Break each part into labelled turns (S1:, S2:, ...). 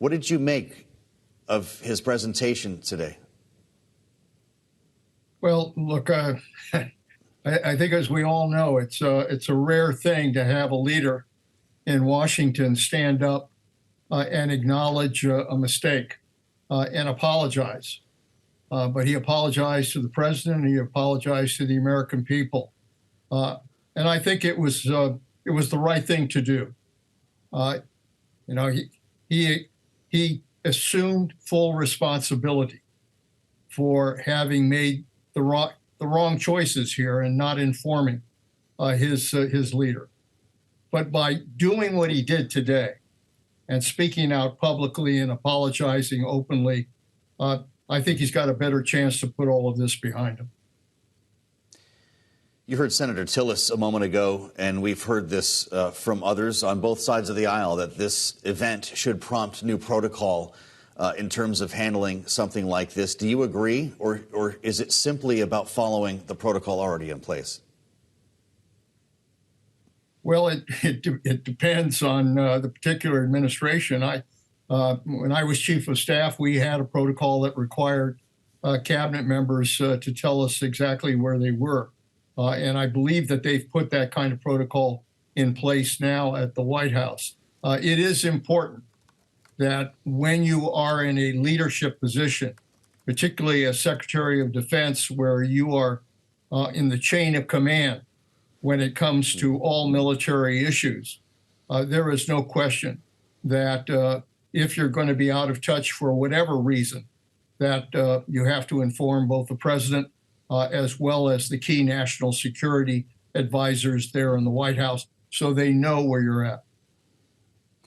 S1: What did you make of his presentation today?
S2: Well, look, I think, as we all know, it's a rare thing to have a leader in Washington stand up and acknowledge a mistake and apologize. But he apologized to the president. He apologized to the American people, and I think it was the right thing to do. He assumed full responsibility for having made the wrong choices here and not informing his leader. But by doing what he did today and speaking out publicly and apologizing openly, I think he's got a better chance to put all of this behind him.
S1: You heard Senator Tillis a moment ago, and we've heard this from others on both sides of the aisle, that this event should prompt new protocol in terms of handling something like this. Do you agree, or is it simply about following the protocol already in place?
S2: Well, it depends on the particular administration. When I was chief of staff, we had a protocol that required cabinet members to tell us exactly where they were. And I believe that they've put that kind of protocol in place now at the White House. It is important that when you are in a leadership position, particularly as Secretary of Defense, where you are in the chain of command when it comes to all military issues, there is no question that if you're going to be out of touch for whatever reason, that you have to inform both the president as well as the key national security advisors there in the White House so they know where you're at.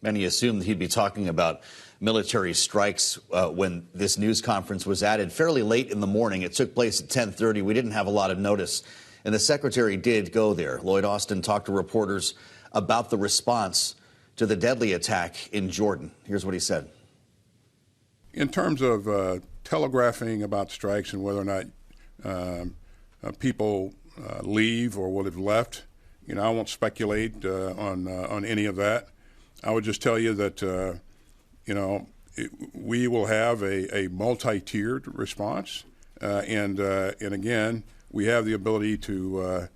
S1: Many assumed he'd be talking about military strikes when this news conference was added fairly late in the morning. It took place at 10:30. We didn't have a lot of notice. And the secretary did go there. Lloyd Austin talked to reporters about the response to the deadly attack in Jordan. Here's what he said.
S3: In terms of telegraphing about strikes and whether or not people leave or will have left, I won't speculate on any of that. I would just tell you that, we will have a multi-tiered response, and again, we have the ability to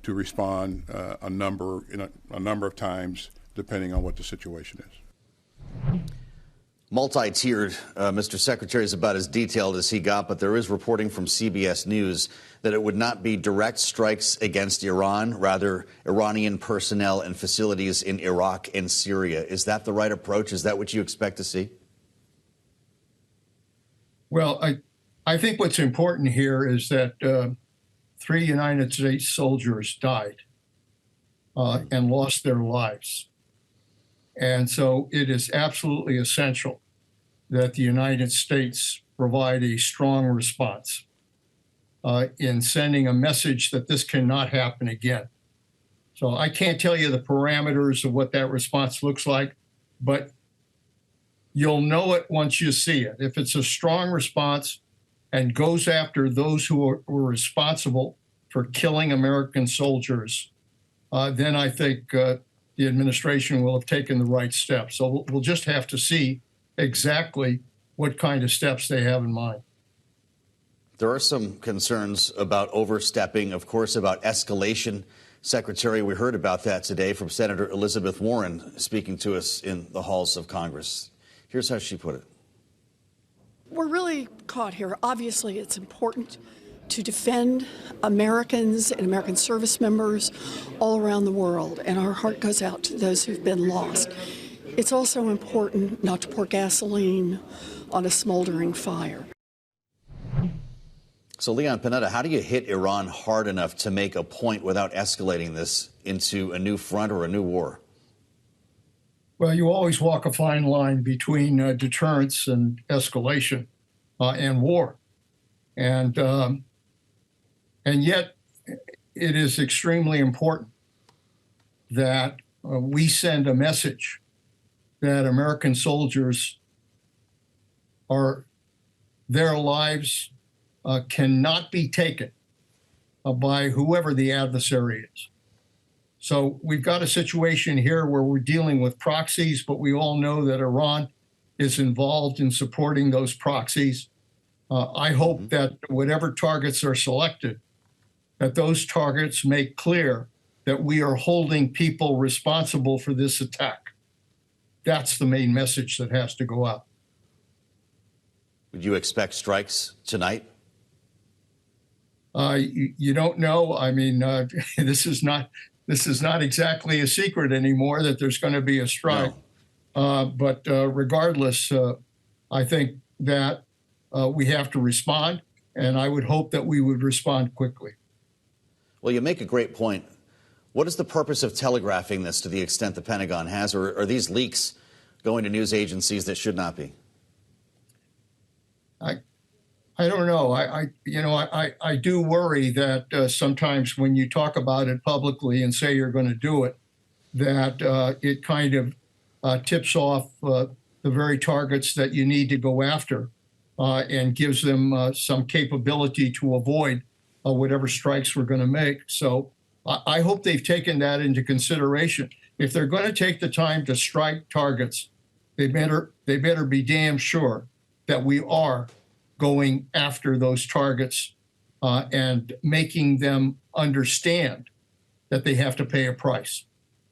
S3: respond a number of times depending on what the situation is.
S1: Multi-tiered, Mr. Secretary, is about as detailed as he got, but there is reporting from CBS News that it would not be direct strikes against Iran, rather Iranian personnel and facilities in Iraq and Syria. Is that the right approach? Is that what you expect to see?
S2: Well, I think what's important here is that 3 United States soldiers died and lost their lives. And so it is absolutely essential that the United States provide a strong response in sending a message that this cannot happen again. So I can't tell you the parameters of what that response looks like, but you'll know it once you see it. If it's a strong response and goes after those who were responsible for killing American soldiers, then I think the administration will have taken the right steps. So we'll just have to see exactly what kind of steps they have in mind.
S1: There are some concerns about overstepping, of course, about escalation. Secretary, we heard about that today from Senator Elizabeth Warren speaking to us in the halls of Congress. Here's how she put it.
S4: We're really caught here. Obviously, it's important to defend Americans and American service members all around the world, and our heart goes out to those who've been lost. It's also important not to pour gasoline on a smoldering fire.
S1: So, Leon Panetta, how do you hit Iran hard enough to make a point without escalating this into a new front or a new war?
S2: Well, you always walk a fine line between deterrence and escalation and war. And yet, it is extremely important that we send a message that American soldiers their lives cannot be taken by whoever the adversary is. So we've got a situation here where we're dealing with proxies, but we all know that Iran is involved in supporting those proxies. I hope that whatever targets are selected, that those targets make clear that we are holding people responsible for this attack. That's the main message that has to go out.
S1: Would you expect strikes tonight?
S2: You don't know. I mean, this is not exactly a secret anymore that there's going to be a strike. No. But regardless, I think that we have to respond, and I would hope that we would respond quickly.
S1: Well, you make a great point. What is the purpose of telegraphing this to the extent the Pentagon has, or are these leaks going to news agencies that should not be?
S2: I don't know. I do worry that sometimes when you talk about it publicly and say you're going to do it, that it kind of tips off the very targets that you need to go after and gives them some capability to avoid whatever strikes we're going to make. So I hope they've taken that into consideration. If they're going to take the time to strike targets, they better be damn sure that we are going after those targets and making them understand that they have to pay a price.